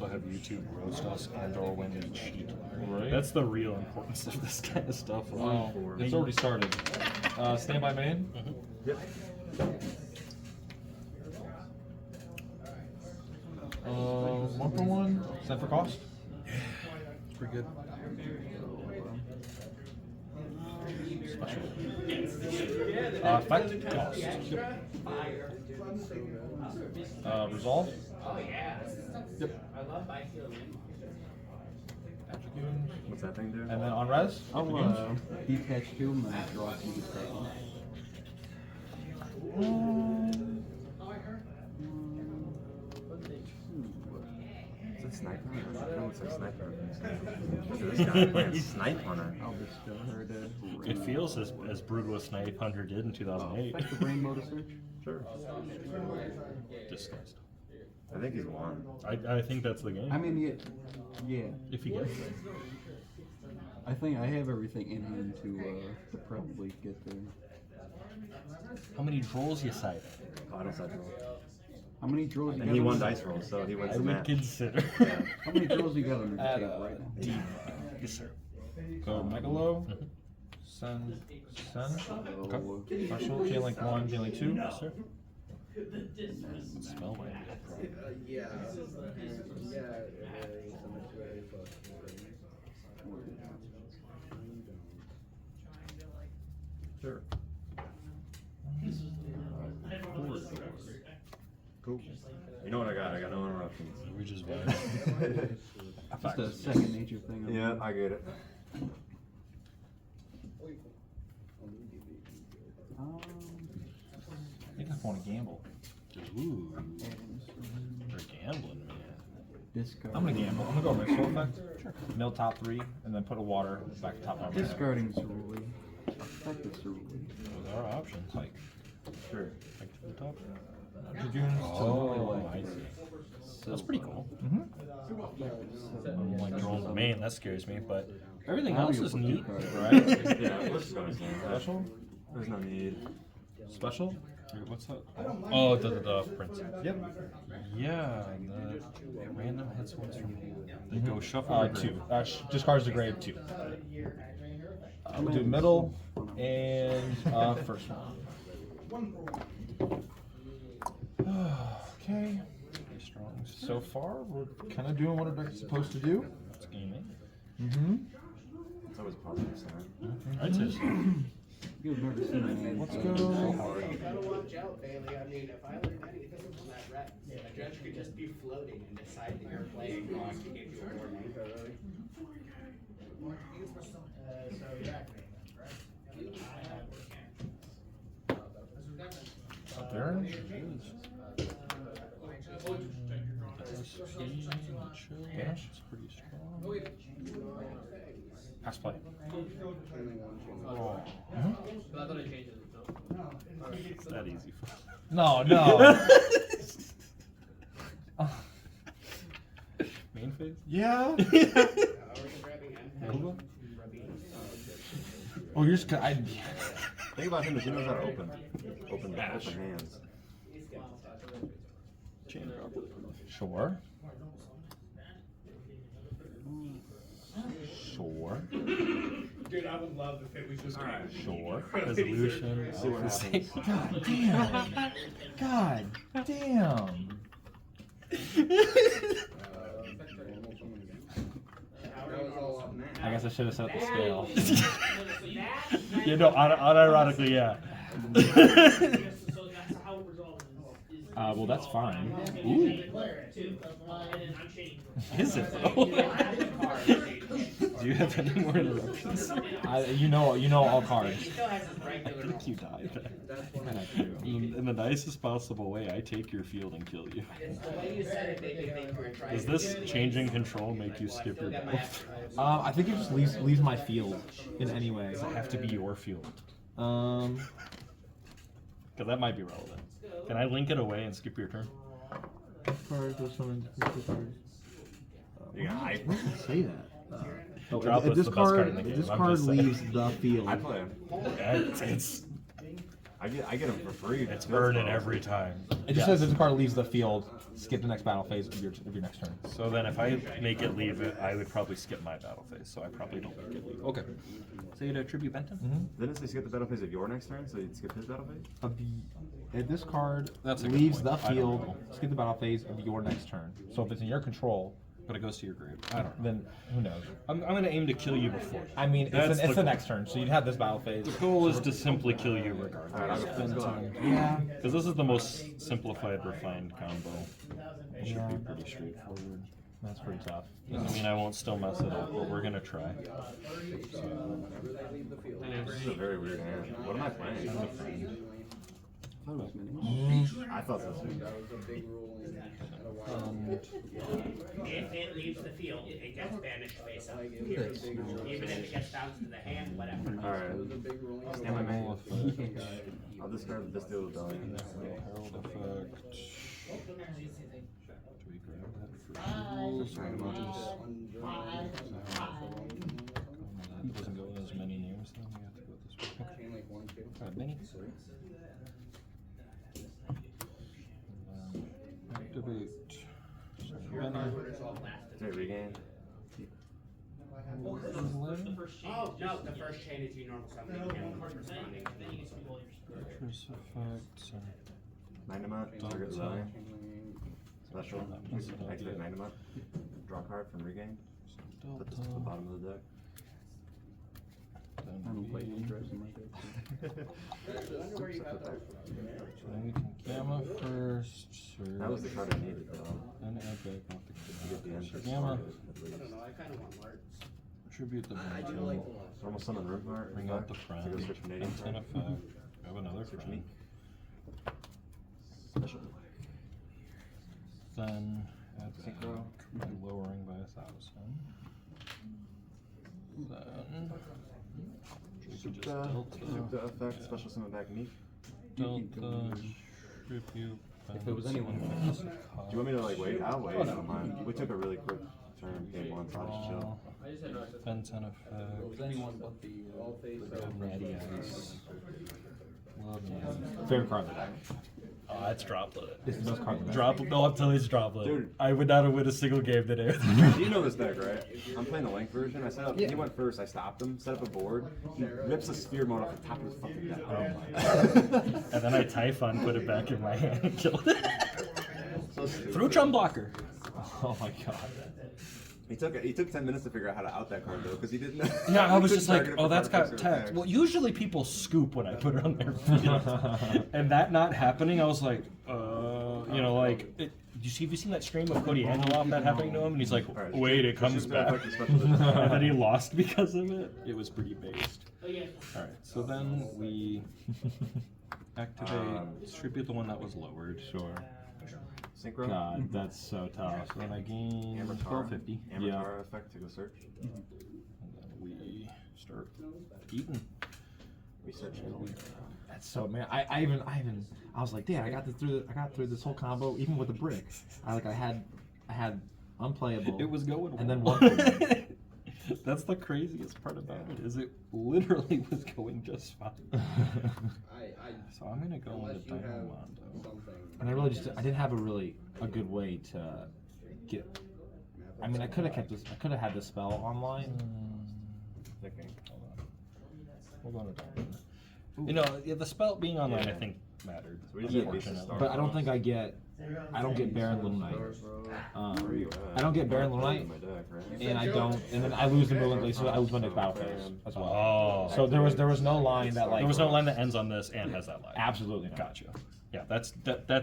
also have YouTube roast us and/or when we cheat. Right. That's the real importance of this kind of stuff. Oh, it's already started. Stand by main. Yep. 1 for 1. Send for cost. It's pretty good. Special. Effect cost. Resolve. Yep. What's that thing do? And then on res. I'll detach 2 and then I draw 2 to second. Is it Sniper? No, it's like Sniper. Look at this guy playing Snipe Hunter. I'll discard her to It feels as brutal as Snipe Hunter did in 2008. Effective rainbow to search. Sure. Disgust. I think he's won. I think that's the game. I mean, yeah. If he gets it. I think I have everything in hand to probably get there. How many trolls you cite? Oh, I don't side roll. How many draws you And got? he on won the- dice roll, so he wins I the would match. consider. How many draws you got under the table right now? Yes, sir. Go Megalo. Send. Okay. Special. Chain link 1, chain link 2. Yes, sir. Spell might be a problem. Sure. Cool. You know what I got? I got no interruptions. We just vibe. Just a second nature thing. Yeah, I get it. I think I want to gamble. Ooh, they're gambling, man. Discard. I'm gonna gamble. I'm gonna go Mixel effect. Sure. Mill top 3, and then put a water back top of Discarding Cerulli. Effective Cerulli. Those are options. Like, Sure. Like to the top. Dragoons Oh, I see. That's pretty cool. I'm like drawing the main, that scares me, but everything else is neat. Right? Yeah, let's just go to Special? There's no need. Special? What's that? Oh, the prince. Yep. Yeah, the random hits once from they go shuffle. or 2. grave. Discards the grave 2. We'll do middle and first one. Okay. Pretty strong. So far, we're kind of doing what our deck is supposed to do. It's gaming. Mm-hmm. It's always a positive sign. I'd say so. You've never seen a man Let's play go. so hard. You gotta watch out, Bailey. I mean, if I learned anything from that rat, a judge could just be floating and decide that you're playing wrong to give you a warning. So you're activating that, right? Up there. Yeah, it's pretty strong. Pass play. It's that easy for No, no. main phase. Yeah. Oh, you're just. Think about him as he knows how to open hands. Chain droplet. Sure. Sure. Dude, I would love if it was just Sure. Resolution. See what happens. God damn. God damn. I guess I should have set the scale. Yeah, no, unironically, yeah. Well, that's fine. Ooh. Is it though? Do you have any more interruptions? You know all cards. I think you died. And I do. In the nicest possible way, I take your field and kill you. the way you said it made me think you were trying Does this changing control make you skip your both? I think it just leaves my field in any way. Does it have to be your field? Um. Because that might be relevant. Can I link it away and skip your turn? Cards or something. You got hype. Say that. Droplet's the best card in the game. This I'm card just saying. leaves the field. I play him. Yeah, it's I get them for free. It's earning every time. It just says if the card leaves the field, skip the next battle phase of your next turn. So then if I make it leave it, I would probably skip my battle phase, so I probably don't make it leave. Okay. So you'd attribute Benton? Didn't it say skip the battle phase of your next turn, so you'd skip his battle phase? If this card That's a good leaves point. the I don't field, know. skip the battle phase of your next turn. So if it's in your control, But it goes to your grave. I don't know. then who knows? I'm going to aim to kill you before. I mean, That's it's the the goal. next turn, so you'd have this battle phase. The goal is to simply kill you regardless. Alright, let's go. Yeah. Because this is the most simplified, refined combo. It should be pretty straightforward. That's pretty tough. Doesn't mean I won't still mess it up, but we're going to try. This is a very weird hand. What am I playing? I thought it was mini. I thought this was. If it leaves the field, it gets banished face up. Period. Even if it gets bounced to the hand, whatever. Alright. Stand by me. I'll discard this deal with Dalian. Herald effect. Do we grab that for That doesn't go with as many names, then we have to go this way. Alright, mini. Activate. Did regain? Oh, no, the first chain is you normal summon and responding. Fortress effect. Dynamite, target design. Special. Activate Dynamite. Draw a card from regain. Put this at the bottom of the deck. I don't play interest in my deck. So then we can gamma first. Sure. That was the card I needed though. Then add back off To get the the entrance. gamma. At least. I kind of want Larts. Attribute the Normal summon root mark. Bring out the friend. To go switch from Canadian Benton card. effect. Grab another Switch friend. me. Special. Then add Synchro. back, lowering by 1,000. Then Delta effect. Special summon back Neek. Delta tribute. If it was anyone else. Do you want me to like wait? I'll wait. I don't mind. We took a really quick turn. Game one, so I'll just chill. Benton If it was effect. anyone but the Grab Natty Ice. Love Natty. Favorite card of the deck. Oh, that's droplet. It's the best card of the deck. Droplet. No, I'm telling you, it's droplet. Dude. I would not have win a single game today. You know this deck, right? I'm playing the Link version. I set up. He went first. I stopped him. Set up a board. He rips a sphere mode off the top of his fucking deck. And then I Typhon, put it back in my hand and killed it. So stupid. Through Chum Blocker. Oh my god. He took 10 minutes to figure out how to out that card though, because he didn't know. Yeah, I was He just couldn't like, target it oh, for that's card got effects or text. attacks. Well, usually people scoop when I put it on their field. And that not happening, I was like, you know, like, have you seen that stream of Cody Angelo off that happening to him? And he's like, Alright, wait, it let's comes just go back. effect the special defense. And then he lost because of it. It was pretty based. Alright, so then we activate, distribute the one that was lowered. Sure. Synchro. God, that's so tough. So then I gain Amatara. 1250. Amatara effect to go search. And then we start eating. Research. That's so man. I was like, damn, I got through this whole combo even with the brick. I had unplayable. It was going and then well. one. That's the craziest part about it, is it literally was going just fine. So I'm gonna go into Dynamo Mondo. And I didn't have a good way to get. I mean, I could have kept this. I could have had this spell online. Thinking. Hold on. We'll go into Dynamo. You know, yeah, the spell being online, I think mattered. So we just need pieces Unfortunately. But I don't think I don't get Baron Lunite. I don't get Baron Lunite, and I don't, and then I lose the Mermail Glacier. I lose my next battle phase as well. Oh. So there was no line that like There was no line that ends on this and has that line. Absolutely not. Gotcha. Yeah, that's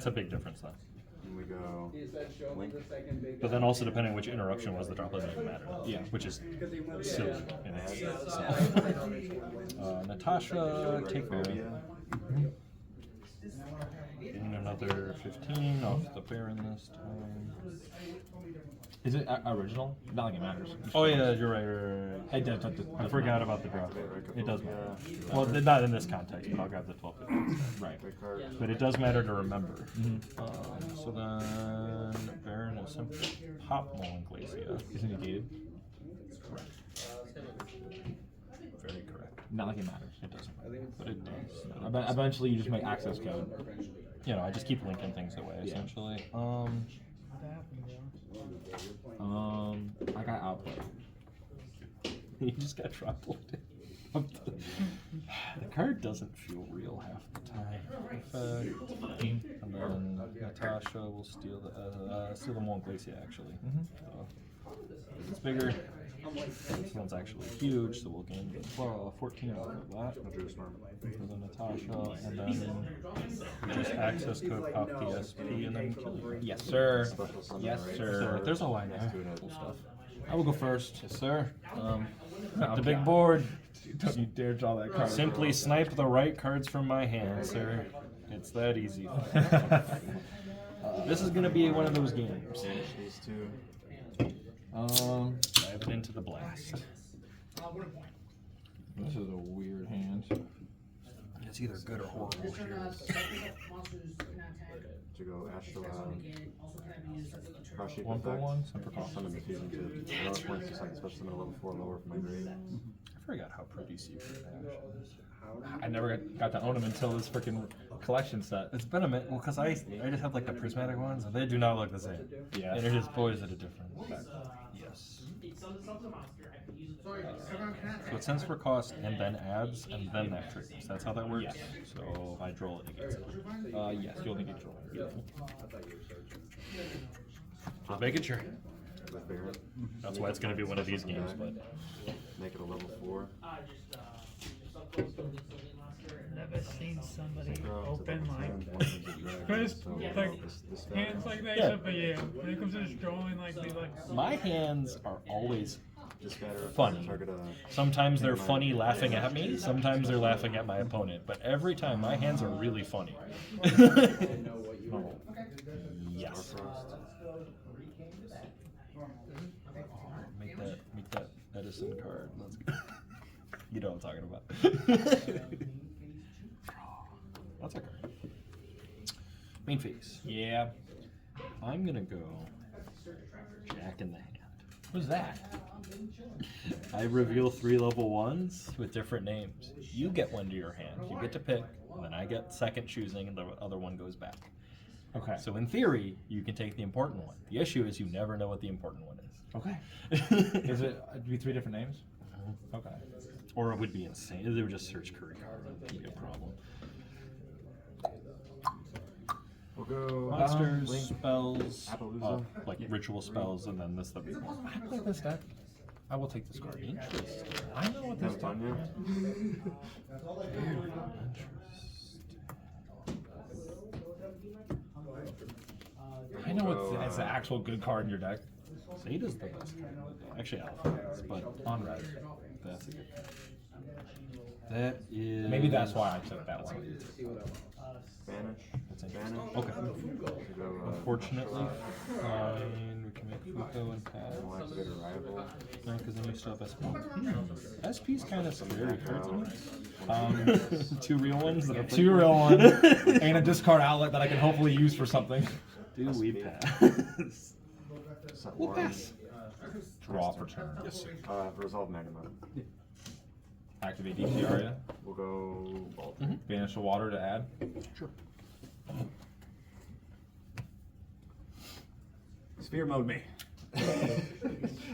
a big difference then. And we go. Link. But then also depending on which interruption was, the droplet didn't matter. Yeah. Which is silly in itself. Natasha, take Phobia. Getting another 15 off the Baron this time. Is it original? Not like it matters. Oh yeah, you're right. It does. I forgot about the drop. It does matter. Well, not in this context, but I'll grab the 1250. Right. Great card. But it does matter to remember. So then Baron is simply pop Mullen Glacia. Is it negated? Correct. Very correct. Not like it matters. It doesn't matter, but it does. Eventually, you just make access code. You know, I just keep linking things away, Yeah. essentially. I got output. You just got droplet. The card doesn't feel real half the time. And then Natasha will steal the Mont Glacier, actually. It's bigger. This one's actually huge, so we'll gain the 14 off of that. For the Natasha, and then we just access code pop DSP and then kill you. Yes, sir. Yes, So sir. there's a line there. Cool stuff. I will go first. Yes, sir. The The big board. Don't you dare draw that card. Simply snipe the right cards from my hand, sir. It's that easy. This is gonna be one of those games. These two. Dive it into the blast. This is a weird hand. It's either good or horrible. To go Astro Crush 1 for 1, some precaution. Summon the Fusion to another point to second special summon a level 4 lower from my grade. I forgot how pretty Secret Ash is. I never got to own them until this freaking collection set. It's been a minute. Well, because I just have like the prismatic ones, and they do not look the same. Yeah. And it is poised at a different. Yes. So it sends for cost and then adds and then that triggers. That's how that works. Yes. So if I draw it, it gets it. Yes, you'll need to draw. Just making sure. With Baron. That's why it's going to be one of these games, but. Make it a level 4. Never seen somebody Draw to open level like 10, one is a drag, crisp, so like this guy- hands like that, Yeah. except for yeah. When it comes to just drawing, like they like. My hands are always Discard funny. target Sometimes they're funny laughing at me, sometimes they're laughing at my opponent, but every time my hands are really funny. Yes. Make that Edison card. Let's go. You know what I'm talking about. That's a card. Main phase. Yeah. I'm gonna go Jack in the hand. Who's that? I reveal 3 level 1s with different names. You get one to your hand. You get to pick, and then I get second choosing, and the other one goes back. Okay. So in theory, you can take the important one. The issue is you never know what the important one is. Okay. Is it be 3 different names? Okay. Or it would be insane. They would just search Curry card. That would be a problem. We'll go Monsters, Link. spells, Appaloosa. like ritual spells, and then this the big one. I play this deck. I will take this card. Interesting. I know what this Haven't deck done yet. I know it's an actual good card in your deck. Zeta's the best card. Actually, Alpha is, but on red, that's a good card. That is. Maybe that's why I took that one. Banish. That's Banish. interesting. Okay. We'll go, Unfortunately, fine. We can make Fuko and pass. we'll activate Arrival. No, because then you still have SP. SP's kind of scary cards, isn't it? 2 real ones that are 2 real ones and a discard outlet that I can hopefully use for something. Do we pass? Set We'll one. pass. Draw for turn. Yes, sir. Resolve Magnemite. Activate DP Aria. We'll go Bolt. Banish the water to add. Sure. Sphere mode me. Let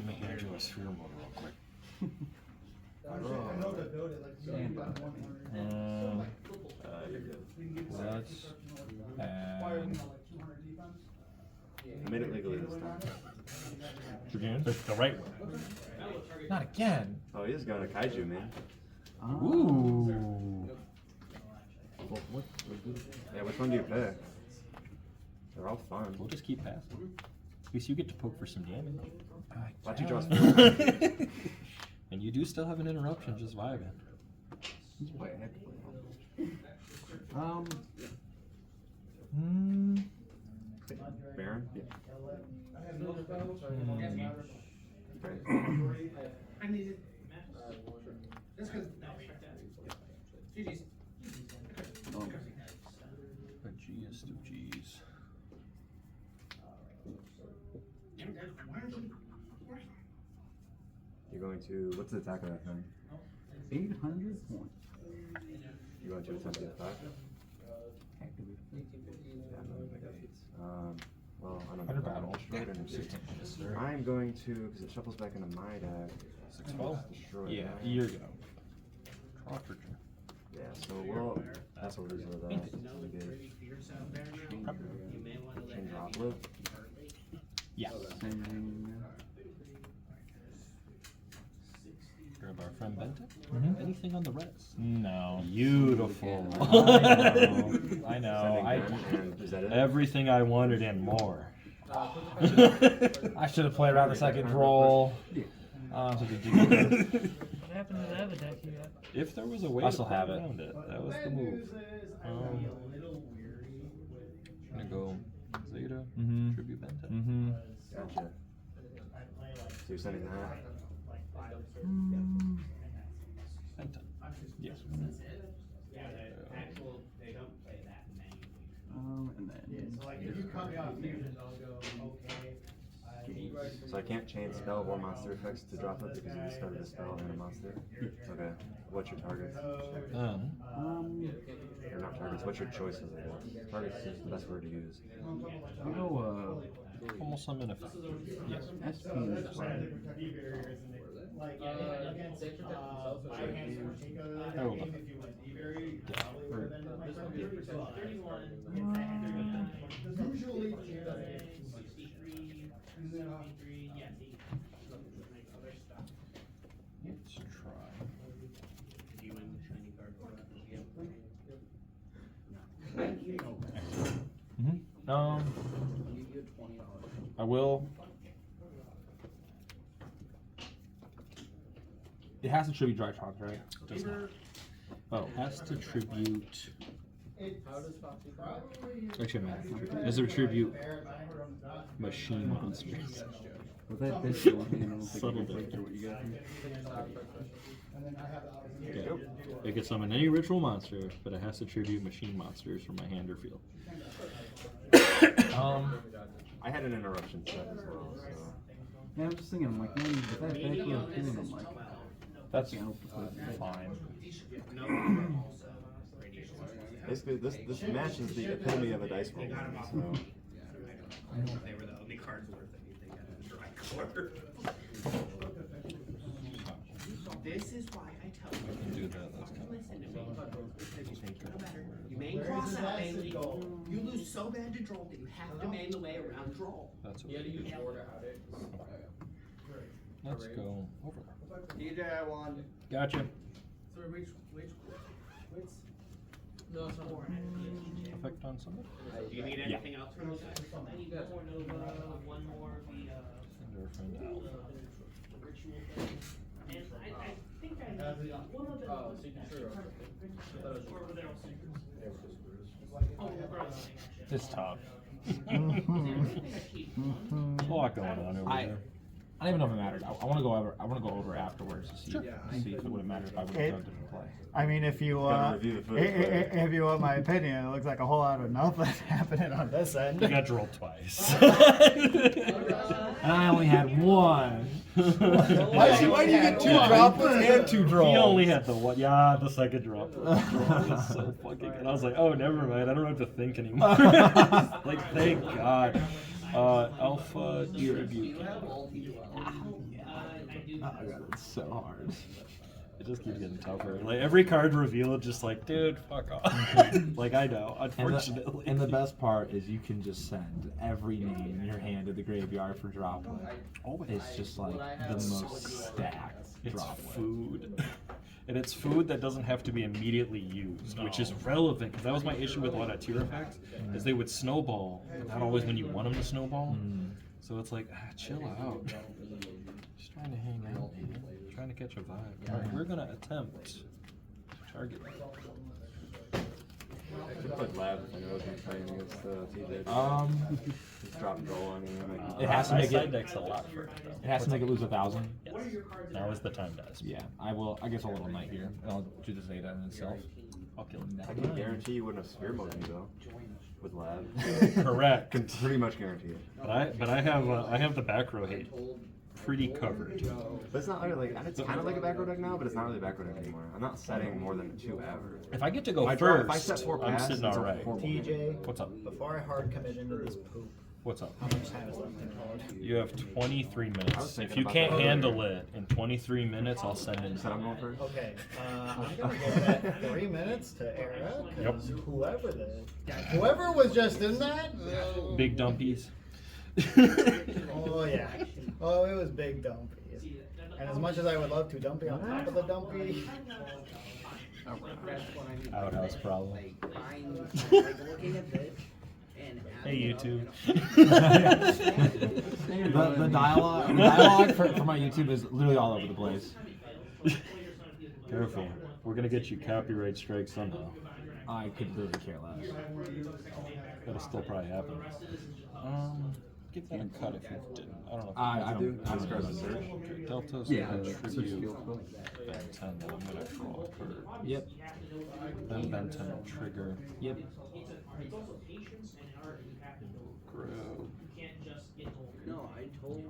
me hand you a sphere mode real quick. Let's add I made it legally this time. Dragoon. The right way. Not again. Oh, he is going to Kaiju, man. Ooh. Yeah, which one do you pick? They're all fun. We'll just keep passing. At least you get to poke for some damage. Watch you draw And you do still have an interruption, just vibing. Wait, I have to play. Baron? Yeah. Okay. I needed. Just because. GG's. A G is 2 G's. You're going to. What's the attack of that thing? 800 points. You want to attempt to get 5? Activate. Yeah, I'm gonna make it 8. Well, I don't Under know. battle. Destroy it and destroy it. I'm going to, because it shuffles back into my deck. 6-12? Destroy Yeah, that. Yugioh. Draw for turn. Yeah, so we'll. That's what we'll do with that. We get chain droplet. Yeah. Sending. Grab our friend Benton. Mhm. Anything on the res? No. Beautiful. I know. Sending I that, and is that it? Everything I wanted and more. I should have played around the second roll. So ridiculous. What happened to the other deck you got? If there was a way I to still play have it. around it, that was the move. I'm gonna go Zeta, Mhm. Tribute Benton. Mm-hmm. Gotcha. So you're sending that? Benton. Yes. And then. So I can't chain spell or monster effects to droplet because you discarded a spell and a monster? Okay. What's your target? Um, Or not targets, what's your choices, I guess? Targets is the best word to use. I'll go, almost summon effect. Yes. SP is fine. Oh, look. Let's try. Mm-hmm. I will. It has to tribute Drytron, right? Does not. Oh. Has to tribute. Actually, man. Has to tribute machine monsters. With that bitch in hand, I don't think Subtle I can bit. through what you got here. Okay. It can summon any ritual monster, but it has to tribute machine monsters from my hand or field. I had an interruption set as well, so. Yeah, I'm just thinking, I'm like, man, with that back row too, I'm like, That's can't help to play the deck. fine. Basically, this match is the epitome of a dice roll. So. They were the only cards worth anything at a dry color. This is why I tell you. I can do that. That's kind of Listen to me. No matter. You main cross out, Bailey. You lose so bad to draw that you have to main the way around draw. That's what we do. Let's go over. DJ, I won. Gotcha. So which Effect on somebody? do you need anything else from us? Send our friend Alpha. It's tough. A lot going on over there. I don't even know if it mattered. I want to go over. I want to go over afterwards to see see if it would have mattered if I would have done a different play. I mean, if you Gotta review the footage, right? if you want my opinion, it looks like a whole lot of nothing happening on this end. You got drilled twice. And I only had one. Why do you get two droplets and two draws? He only had the one. Yeah, the second drop. Was so fucking good. I was like, oh, never mind. I don't have to think anymore. Like, thank God. Alpha tribute. It's so hard. It just keeps getting tougher. Like every card reveal, it's just like, dude, fuck off. Like I know, unfortunately. And the best part is you can just send every name in your hand to the graveyard for droplet. It's just like the most stacked It's droplet. food. And it's food that doesn't have to be immediately used, which is relevant, because that was my issue with a lot of tier effects, is they would snowball, but not always when you want them to snowball. So it's like, chill out. Just trying to hang out, man. Trying to catch a vibe. Alright, we're gonna attempt to target. I could put lab if I know I was playing against TJ. Just drop and roll on you. It has to My make side it. deck's a lot first, though. It has to make it lose 1,000. Yes. Now is the time, guys. Yeah, I will. I guess a little knight here, and I'll do the Zeta in itself. I'll kill him. I can guarantee you wouldn't have spear mode me though. With lab. Correct. Can pretty much guarantee it. But I have the back row hate. pretty covered. But it's not really like, it's kind of like a back row deck now, but it's not really a back row deck anymore. I'm not setting more than 2 ever. If I get to go If first, I set 4 I'm pass, sitting it's a alright. 4-1. TJ, What's up? before I hard commit into this poop, What's up? how much time is left in college? You have 23 I was minutes. thinking If you about can't that handle it in 23 minutes, I'll send You it. said I'm going first? Okay, I'm gonna give that 3 minutes to Era, because whoever was just in that, Big dumpies. oh yeah, oh it was big dumpies. And as much as I would love to dumpy on top of the dumpy, Outhouse problem. Looking at this and Hey YouTube. The dialogue for my YouTube is literally all over the place. Careful. We're gonna get you copyright strike somehow. I could really care less. That'll still probably happen. Give that a cut if you didn't. I don't know. If I you do. did. Discard the search. Okay, Delta's Yeah, gonna search tribute skill quill. Ben 10, then I'm gonna draw a card. Yep. Then Ben 10 will trigger. Yep. Grab. no, I told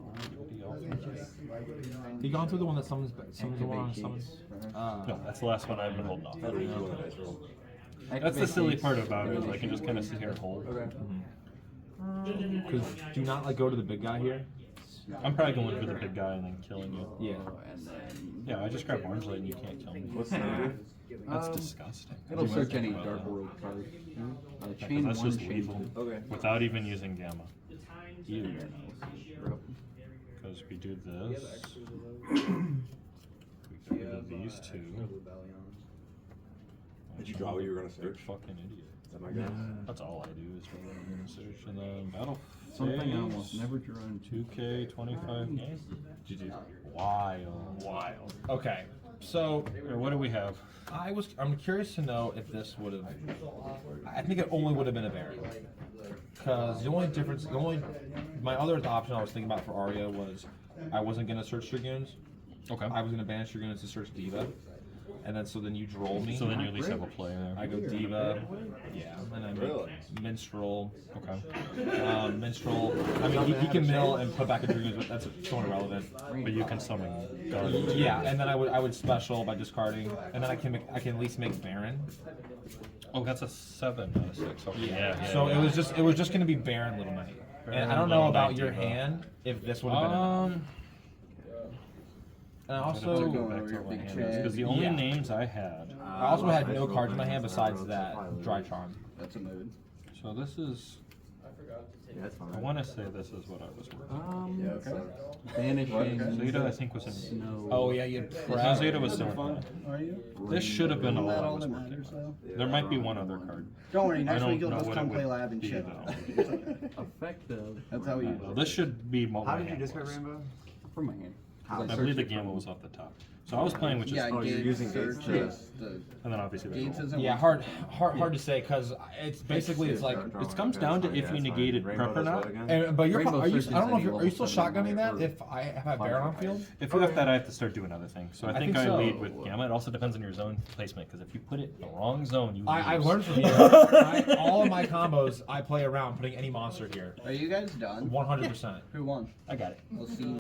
You gone through the one that summons the one on summons? No, that's the last one I've been holding off. That'll be cool with a dice roll. That's the silly part about it, is I can just kind of sit here and hold. Because do you not like go to the big guy here? I'm probably going for the big guy and then killing you. Yeah. And then Yeah, I just grab Orange Light and you can't kill me. What's the name? That's disgusting. it'll Do search anything any about dark that. world card. Yeah, 'cause Chain that's 1, just chain lethal. 2. Okay. Without even using Gamma. Because we do this. We get rid of these two. Did you draw what you were gonna Big search? fucking idiot. Is that my guess? That's all I do is what I'm gonna search, and then battle. Something I phase, almost never drew into. 2K 25 games. GG. Wild. Okay. So What do we have? I'm curious to know if this would have. I think it only would have been a Baron. Because my other option I was thinking about for Arya was I wasn't gonna search Dragoons. Okay. I was gonna banish Dragoons to search Diva, and then you droll me. So then you at least have a play there. I go Diva, yeah, and I Really? make Minstrel. Okay. Minstrel. I mean, he can mill and put back a Dragoons, but that's somewhat irrelevant. But you can summon guards. Yeah, and then I would special by discarding, and then I can at least make Baron. Oh, that's a 7 out of 6. Okay. Yeah. So it was just gonna be Baron Little Knight. And I don't know about your hand if this would have been enough. And I also Because the only Yeah. names I had. I also had no cards in my hand besides that Drytron. That's a mood. So this is. Yeah, that's fine. I want to say this is what I was working. Yeah, okay. Banishing. Zeta, I think, was in. Snow. Oh yeah, you had Zeta was similar. are you? This should have been all That I all was that working matters, on. though? There might be one other card. Don't worry, I next don't week you'll know just what come it play would lab and be, shit. though. Effective. That's how we. This should be what How my did you hand discard was. Rainbow? From my hand. How? I believe the gamma was off the top. So I was playing with just. Oh, you're using gates too. And then obviously the Gates roll. isn't Yeah, hard to say because it's basically it's like. It comes down to if you negated prep or not. But you're Rainbow are you? Search I don't know if is you're. Are you still any level shotgunning that? 7 If I have Baron on field. If we left that, I have to start doing other things. So I think I so. lead with gamma. It also depends on your zone placement, because if you put it in the wrong zone, you I lose. learned from you. All of my combos I play around putting any monster here. Are you guys done? 100%. Who won? I got it. We'll see.